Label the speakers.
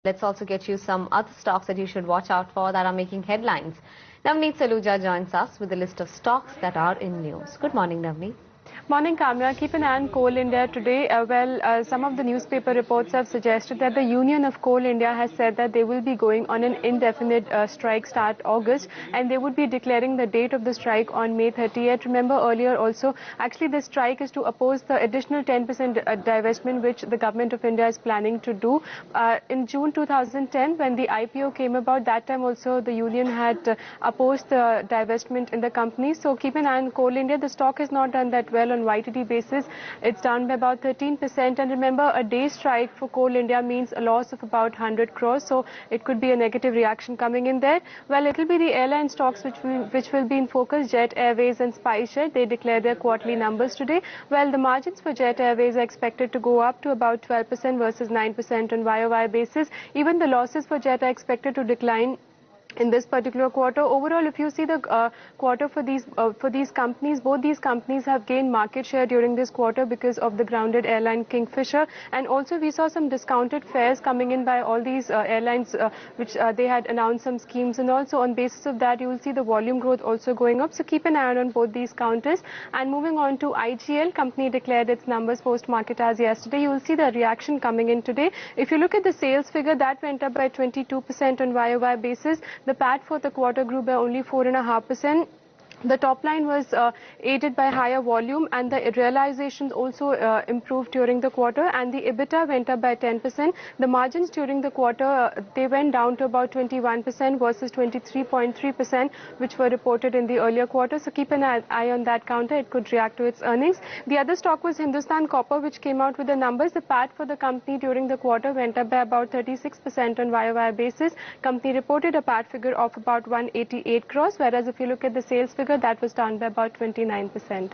Speaker 1: Let's also get you some other stocks that you should watch out for that are making headlines. Navneet Saluja joins us with a list of stocks that are in news. Good morning, Navneet.
Speaker 2: Morning, Kamya. Keep an eye on Coal India today. Some of the newspaper reports have suggested that the Union of Coal India has said that they will be going on an indefinite strike start August, and they would be declaring the date of the strike on May 30th. Remember earlier also, actually the strike is to oppose the additional 10% divestment which the government of India is planning to do. In June 2010, when the IPO came about, that time also the union had opposed the divestment in the company. So keep an eye on Coal India. The stock has not done that well on YTD basis. It's down by about 13%, and remember, a day strike for Coal India means a loss of about 100 crores, so it could be a negative reaction coming in there. Well, it will be the airline stocks which will be in focus. Jet Airways and SpiceJet, they declare their quarterly numbers today. Well, the margins for Jet Airways are expected to go up to about 12% versus 9% on YOY basis. Even the losses for Jet are expected to decline in this particular quarter. Overall, if you see the quarter for these companies, both these companies have gained market share during this quarter because of the grounded airline Kingfisher, and also we saw some discounted fares coming in by all these airlines which they had announced some schemes, and also on basis of that you will see the volume growth also going up. So keep an eye on both these counters. And moving on to IGL, company declared its numbers post market as yesterday. You will see the reaction coming in today. If you look at the sales figure, that went up by 22% on YOY basis. The PAT for the quarter grew by only 4.5%. The top line was aided by higher volume, and the realizations also improved during the quarter, and the EBITDA went up by 10%. The margins during the quarter, they went down to about 21% versus 23.3%, which were reported in the earlier quarter. So keep an eye on that counter. It could react to its earnings. The other stock was Hindustan Copper, which came out with the numbers. The PAT for the company during the quarter went up by about 36% on YOY basis. Company reported a PAT figure of about 188 crores, whereas if you look at the sales figure, that was down by about 29%.